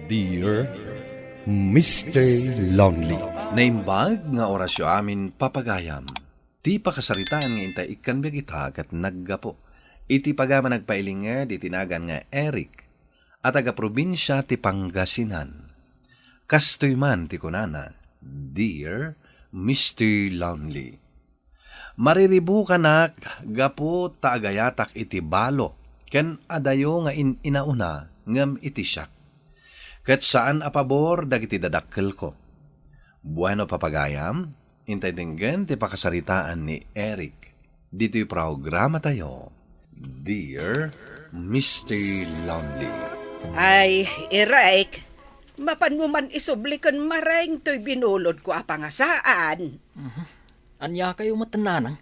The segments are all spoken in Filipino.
Dear Mr. Lonely. Naimbag nga orasyo amin papagayam. Ti pakasaritaan nga intay ikan bigita kat naggapo. Iti pagama nagpailing nga di tinagan nga Eric at taga-probinsya ti Pangasinan. Kastoy man ti kunana, Dear Mr. Lonely. Mariribu ka na gapo taagayatak iti balo ken adayo nga inauna ngam iti siyak. Kat saan apabor dagiti dadakkel ko. Bueno papagayam, intay dinggen ti pakasaritaan ni Eric. Dito'y programa tayo, Dear Mr. Lonely. Ay, Eric, mapan mo man isublikan mareng to'y binulod ko apangasaan. Anya kayo matananang?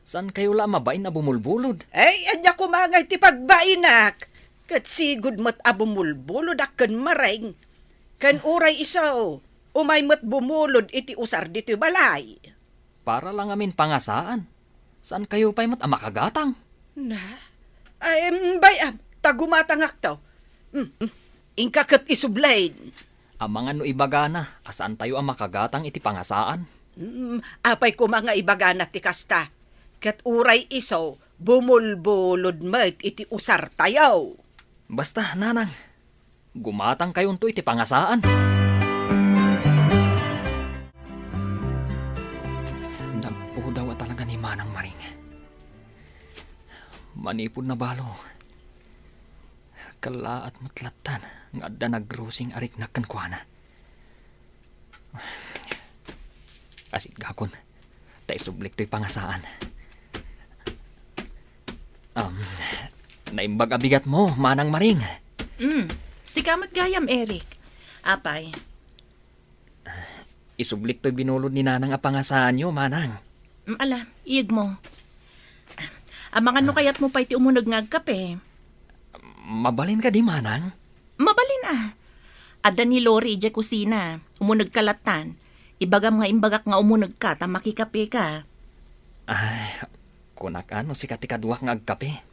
Saan kayo lamabay na bumulbulod? Ay, anya kumangay ti pagbainak. Kat sigud mat abumulbulod akan mareng. Kan uray isaw, umay mat bumulod iti usar dito'y balay. Para lang amin pangasaan. Saan kayo pa'y makagatang? Na, ay, bayam, tagumatangak to. Ingkakat isublain. Amang ano ibaga na, asaan tayo ang makagatang iti pangasaan? Apay ko mga ibagana ti kasta. Kat uray isaw, bumulbulod mat iti usar tayaw. Basta, nanang, gumatang kayo to iti pangasaan. Nagpo daw talaga ni Manang Maring. Manipod na balo. Kala at matlatan nga da nagrusing arik na kankwana. Asit gakon, tay sublik to'y pangasaan. Naimbag abigat mo, Manang Maring. Sikamat gayam, Eric. Apay. Isublik to'y binulod ni Nanang a pangasaan nyo, Manang. Ala, iyag mo. Amangan no kayat mo pa iti umunag nga agkape. Mabalin ka di, Manang? Mabalin Ada ni Lori ije kusina. Umunag kalatan. Ibagam nga imbagak nga umunag ka, ta makikape ka. Ay, kunak ano si katikaduak nga agkape.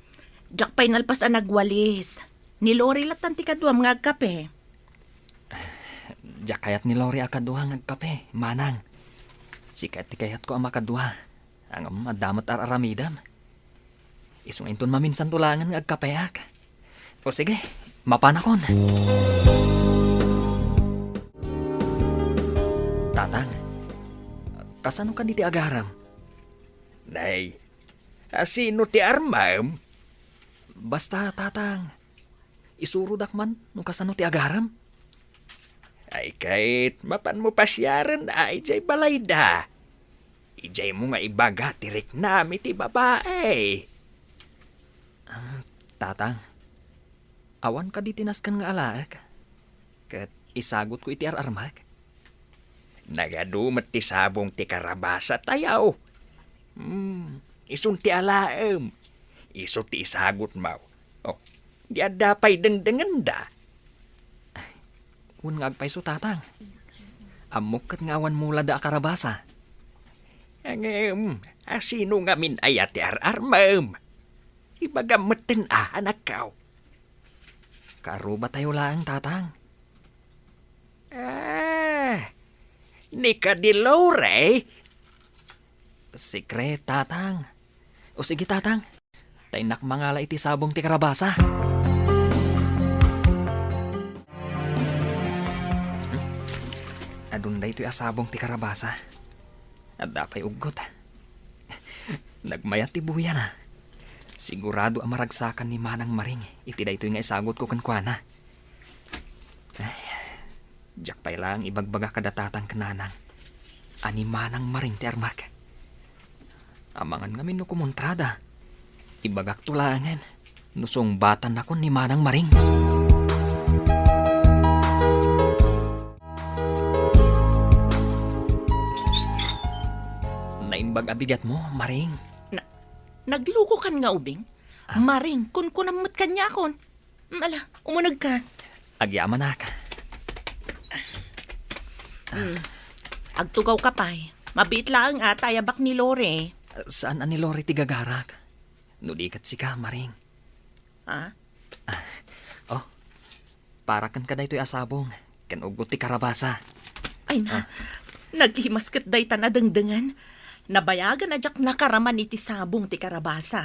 Jak pa'y nalpas ang nagwalis. Ni Lori latan ti kaduam nga agkape. Diyak kayat ni Lori akaduha nga agkape, Manang. Si kayat ko ang makaduha. Ang madamat araramidam. Isunginton maminsan tulangan nga agkapeak. O sige, mapanakon. Tatang, kasano ka di ti agaram? Nay, sino ti armam? Basta, tatang. Isurudak man nung kasano ti agaram? Ay kahit mapan mo pasyaran ay jay balay da. Ijay mo nga ibaga tirik nami ti babae. Tatang, awan ka di tinaskan nga alaak. Kat isagot ko iti ararmak. Nagadumat ti sabong ti karabasa tayaw. Isun ti alaem. Iso ti isagot maw. Oh, di adapay dengdengan da. Un nga agpay so, tatang. Amok kat nga awan mula da akarabasa. Sino nga min ayat ti ararmam? Ibagamutin anak kaw. Karuba tayo lang, tatang. Ni ka di Lore? Sikret, tatang. O sige, tatang. Tainak mangala iti sabong ti karabasa. Adunday ito'y asabong ti karabasa. At dapay ugot. Nagmayat ti buya na. Sigurado ang maragsakan ni Manang Maring. Iti da ito'y nga isagot ko kankwana. Diyak pa'y lang ibagbaga kadatatang kananang. Ani Manang Maring ti armak. Amangan nga mino kumontrada. Ibagak tulangan. Nusong batan ako ni Manang Maring. Naimbag abigat mo, Maring. Nagluko kan nga ubing. Maring, kun kunamot kanya kon. Ala, umunag ka. Agyaman na ka. Agtugaw ka pa'y. Mabit lang tayabak ni Lore. Saan ani Lori ti gagarak? Nudikat si ka, Maring. Ha? Para kan ka daytoy asabong, kan ugot ti karabasa. Ay na, naghimasket day ta na dengdengan. Nabayagan na jak nakaraman iti sabong ti karabasa.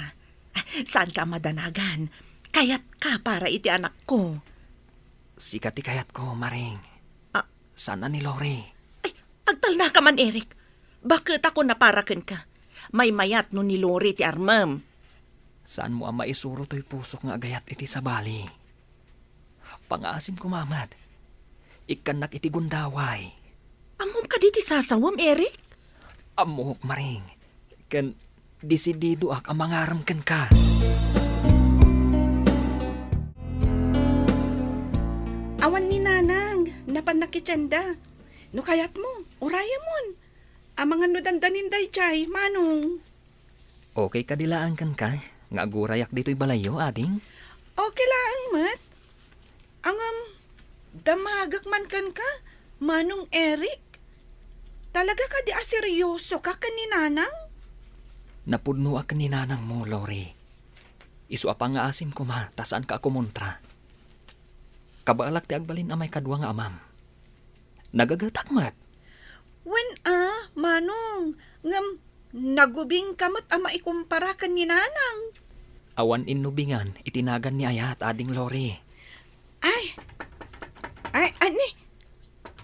Saan ka madanagan? Kayat ka para iti anak ko. Sikat ti kayat ko, Maring. Ah. Sana ni Lori? Ay, agtal na ka man, Eric. Bakit ako naparaken ka? May mayat no ni Lori ti armam. Saan mo ang maisuro to'y pusok nga agayat iti sabali? Pangasim ko, mamat. Ikanak iti gundaway. Amom ka di ti sasawam, Eric? Amuhok, Maring. Kan disidido ak ang mangaram kan ka. Awan ni Nanang, napanakitsenda. No kayat mo, uraya mon. Ang mga nudandanin day chay, manong. Okay ka dilaan kan ka? Nga gurayak dito'y balayo, ading? Okay lang, mat. Ang damagak man kan ka, manong Eric. Talaga ka di aseryoso ka ni Nanang? Napudno ak ni nanang mo, Lori. Isu apang nga asim ko ma, tasaan ka kumontra. Kabaalak ti agbalin amay kadwa nga amam. Nagagatak mat. When manong, ngam, nagubing kamot ama ikumpara ka ni Nanang. Awan inubingan, itinagan ni Ayat, ading Lori. Ay, ani,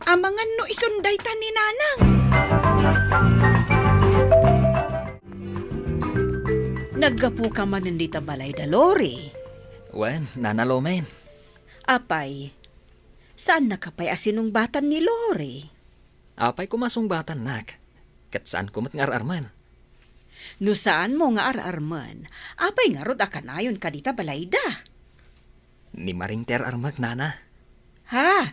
amangan no isunday ta ni Nanang. Naggapu ka man hindi ta balay da Lori. Wen, nanalomen. Apay, saan nakapay asinong batan ni Lori? Apay kumasungbatan nak. Kat saan kumot nga ararman? No saan mo nga ararman? Apay nga rod akanayon ka dita balay da. Ni Maring ter armag, nana. Ha?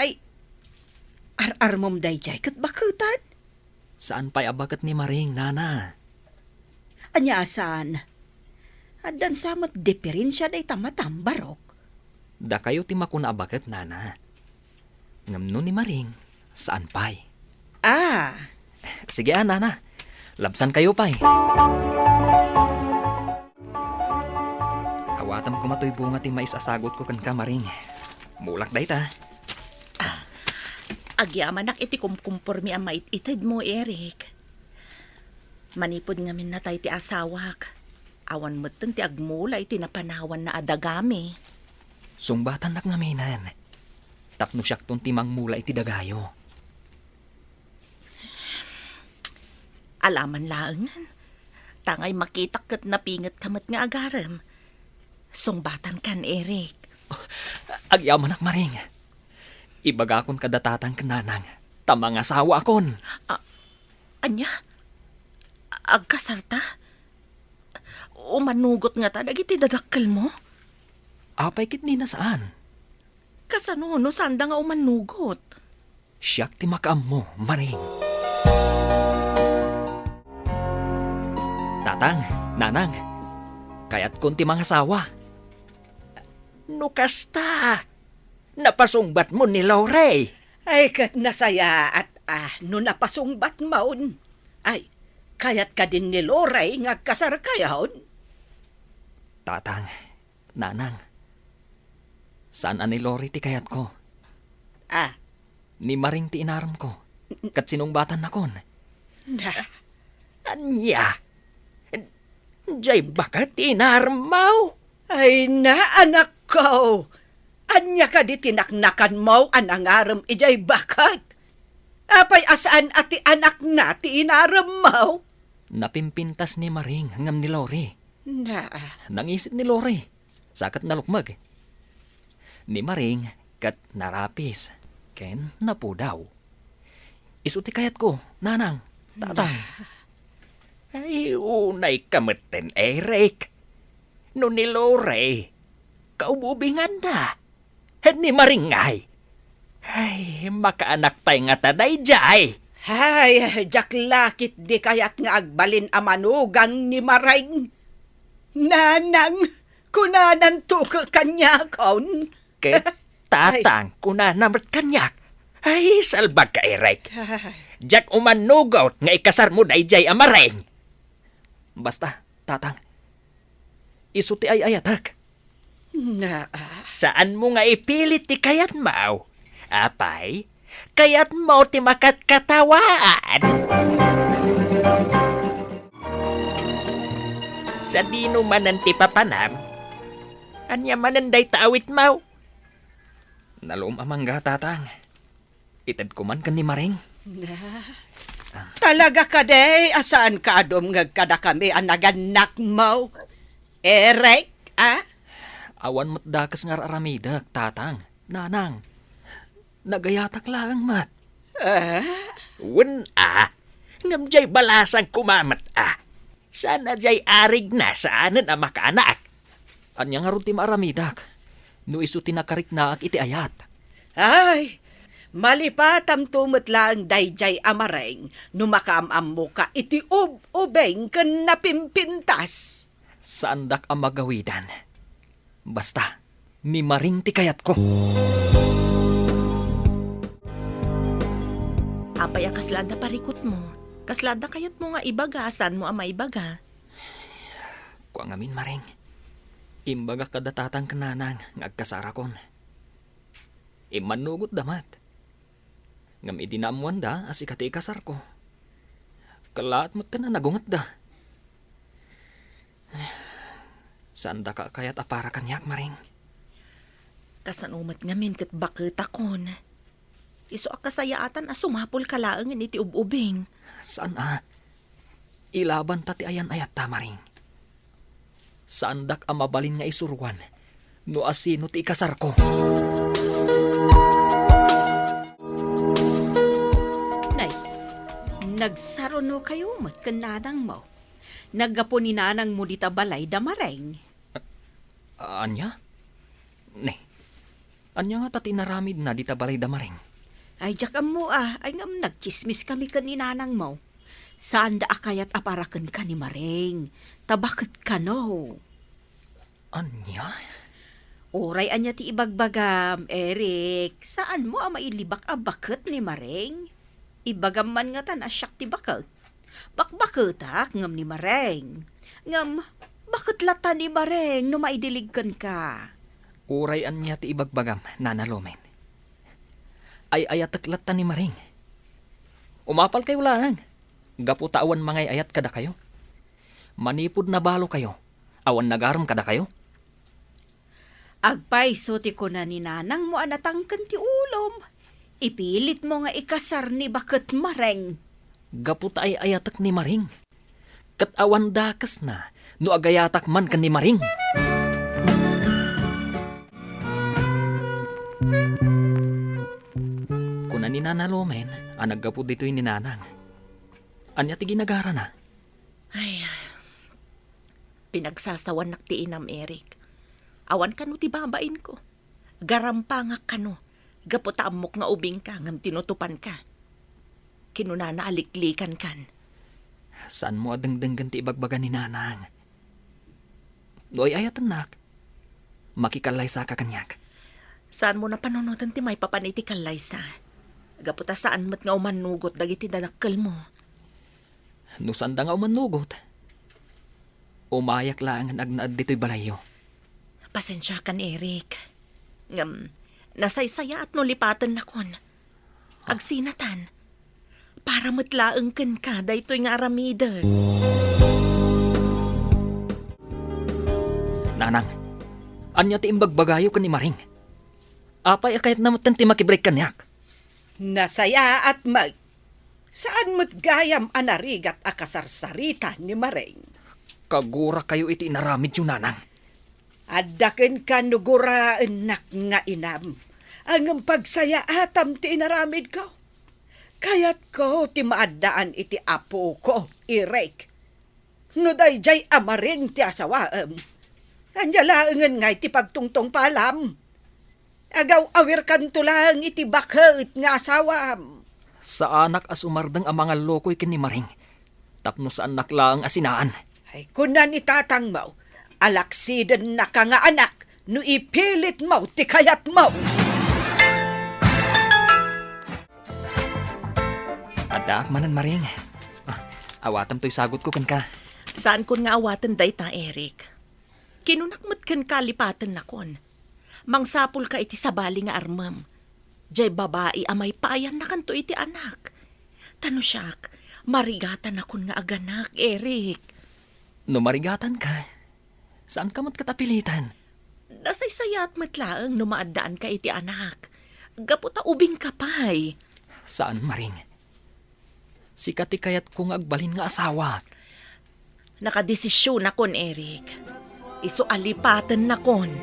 Ay, ararmom day jay kat bakutan? Saan pa'y abagat ni Maring, nana? Anya asan? Adan samot diferensya day tamatambarok. Da kayo ti makuna abagat, nana. Ngamno ni Maring, saan pa'y? Ah, Sige, nana. Labsan kayo pa'y. Awatam ko matoy bunga ti maisasagot ko kan ka, Maring. Mulak day ta. Agyaman iti kumkumpor mi ang maititid mo, Eric. Manipod ngamin na tayo ti asawak. Awan mo ti agmula iti napanawan na adagami. Sungbatan nak ngaminan. Tapno siyak ton timang mula iti dagayo. Alaman laangan. Tangay makita kat napingat kamat nga agaram. Sungbatan kan, Eric. Agyaman nak, Maring. Ibagakon kadatatang kananang. Tamang asawa akon. Anya? Agkasarta? Umanugot nga ta, dagiti dadakkel mo? Apay kit ni nasaan? Kasano, no sanda nga umanugot? Siyak ti makaam mo, Maring. Tatang, nanang. Kaya't kun ti mga asawa. No kasta. Napasungbat mo ni Lore. ay kat nasaya at no napasungbat maun. Ay, kayat ka din ni Loray nga kasar kayahon. Tatang, nanang. Saan ani Lori ti kayat ko? Ah, Ni Maring ti inaram ko. Kat sinungbatan nakon. na, Anya. Jay baka tinarmaw. ay na anak ko. Anya ka di tinaknakan mo anangaram ijay bakat. Apay asaan ati anak na ti inaram mo. Napimpintas ni Maring ngam ni Lori. Na, Nangisit ni Lori. Sakat nalukmag. Ni Maring kat narapis. Ken napudaw. Isuti kayat ko, nanang, tatang. Ay, unay kameten, Eric. No ni Lore, kaububingan na. Ni Maringay. Ay, makaanak tayo nga taday jay. hay, jaklakit di kayat nga agbalin amanugang ni Maring. Nanang, kunanan tuka kanya kaun. Ket tatang kuna namat kanyak. Ay, salbag ka, Eric. Jak umanugot nga ikasar mo dayjay amareng. Basta, tatang. Isuti ay ayatak. Na, Saan mo nga ipilit ti kayat mau? Apay, kayat mo ti makatkatawan. Sa dino manan ti papanam, anya manan day taawit mau. Nalum amangga tatang. Itad ko man kan ni Maring. talaga ka day, asaan ka adom ngagkada kami ang naganak mo? Eric, ah? Awan mat dakas nga aramidak, tatang. Nanang. Nagayatak lang mat. Wen ngam jay balasang kumamat Sana jay arig na saanan ang makaanak. Anya nga ron ti maaramidak. No isu tinakarik na iti ayat. Ay, malipatam tumot lang dayjay amareng, numakaamam mo ka iti ubeng ken napimpintas. Saan dak ang magawidan? Basta, ni Maring ti kayat ko. Apay kaslada parikot mo. Kaslada kayat mo nga ibaga, saan mo ama ibaga? Kuang amin Maring. Imbaga kadatatang kananang ngagkasarakon. Imanugot damat. Ngam idinamuan da asikati ikasar ko. Kalaat mo't ka na nagungat da. Saan da ka kayat apara kanyak Maring? Kasanumat ngamin kat bakit akon. Iso akasayaatan sumapol kalaang iti ububing. Saan ilaban tati ayan ayat ta Maring. Saan dak amabalin nga isurwan no asino ti ikasar ko. Nay, nagsaruno kayo mat ken nanang mo. Naggapo ni nanang mo dita balay da mareng. Anya? Ne. Anya nga tati naramid na dita balay damaring. Ay, jakam mo ay ngam nagchismis kami ken ni nanang mo. Saan da akayat aparaken ka ni mareng? Tabakit ka no? Anya? Oray anya ti ibagbagam, Eric. Saan mo mailibak a bakit ni mareng? Ibagam man nga tan asyak ti bakit. Bakbaketak ngam ni mareng. Ngam, bakit lata ni mareng no maidiligkan ka? Uray anya ti ibagbagam, nanalomen. Ay ayataklat ta ni Maring. Umapal kayo lang. Gapu tawan mangay ayat kada kayo. Manipod na balo kayo. Awan nagaram kada kayo. Agpay suti ko na ni nanang mo anatangkan ti ulom. Ipilit mo nga ikasar ni bakit mareng. Gapu ta ay ayatak ni Maring. Kat awan dakas na no agayatak man kan ni Maring. Kuna ni nanalomen, anaggapu dito ni nanang. Anya ti ginagara na. Ay, pinagsasawan nakti inam, Eric. Awan ka no ti babain ko. Garampangak ka no. Gaputa amok nga ubing ka, ngam tinutupan ka. Kinunana aliklikan kan. Saan mo adengdenggan ti ibagbaga ni nanang? Doy ayatan nak. Makikalay sa kakanyak. Saan mo na panunutan ti may papaniti kalaysa? Gaputa saan mat nga umanugot dagiti dadakkel mo. No sanda nga umanugot. Umayak lang ang agnaad dito'y balayo. Pasensya kan, Eric. Ngam, nasaysaya at nulipatan na kon. Agsinatan. Para matlaang kan ka, daytoy nga aramida. Nanang, anya ti imbagbagayo ka ni Maring. Apay akayat namatan ti makibreak kanyak. Nasaya at mag. Saan mo't gayam anarigat akasarsarita ni mareng? Kagura kayo iti inaramid yung nanang. Adaken ka nugura enak nga inam. Ang pagsaya atam ti inaramid ko. Kayat ko ti maadaan iti apo ko, Irek. No dayjay amaring ti asawaem. Anjalaengen nga iti pagtungtong palam. Agaw awir kan tulang iti bakit nga asawam. Sa anak as umardang ang mga lokoy kin ni Maring. Tapno sa anak lang asinaan. Ay kunan itatang mo, alaksiden na ka nga anak, no ipilit mo ti kayat mo. Adak manan Maring. Awatam to'y sagot ko kan ka. Saan kun nga awatan dayta, Eric? Kinunakmat kan kalipatan nakon. Mangsapul ka iti sabali nga armam. Jay babae amay paayan na kanto iti anak. Tano siyak, marigatan akon nga aganak, Eric. No marigatan ka, saan ka mo't katapilitan? Nasaysayat matlaang numaadaan ka iti anak. Gaputa ubing kapay. Saan maring? Sikati kayat kong agbalin nga asawa. Nakadesisyon akon, Eric. Isu alipatan nakon.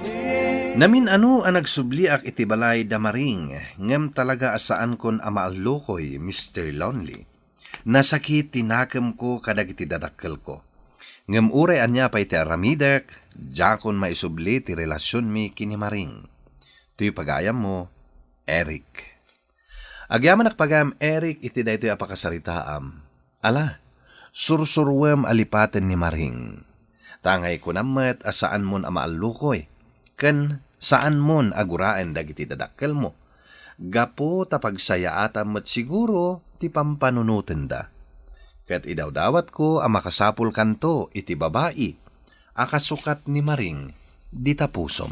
Namin ano ang nagsubliak iti balay damaring, ngem talaga asaan kon amaalukoy, Mr. Lonely. Nasakit tinakam ko kadag iti dadakkel ko. Ngem uray anya pa iti aramidek, jakon maisubli ti relasyon mi kini Maring. Tuy pagayam mo, Eric. Agyaman nakpagam Eric iti daytoy apakasaritaam. Ala, sursurwem alipaten ni Maring. Tangay ko namet asaan mon amaalukoy. Ken saan mon aguraan dagiti dadakkel mo. Gapo tapagsayaatan met siguro ti pampanunuten da. Ket idawdawat ko ang makasapul kanto iti babae. Akasukat ni Maring di tapusom.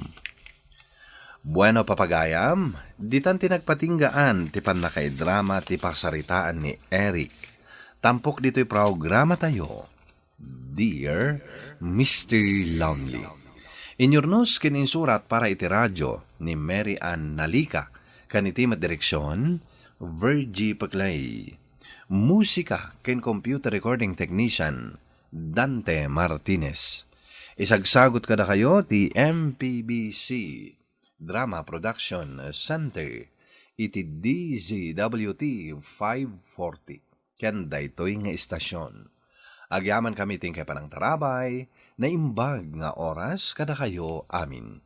Bueno papagayam, ditan tinagpatinggaan ti panakaidrama ti paksaritaan ni Eric. Tampok dito'y programa tayo. Dear Mr. Lonely. Inyornos kininsurat para iti radyo ni Mary Ann Nalika, kaniti direksyon, Virgie Paclay. Musika ken computer recording technician, Dante Martinez. Isagsagot kada kayo ti MPBC Drama Production Center, iti DZWT 540. Ken daytoy nga istasyon. Agyaman kami tingkay panang tarabay, na imbag nga oras kada kayo amin.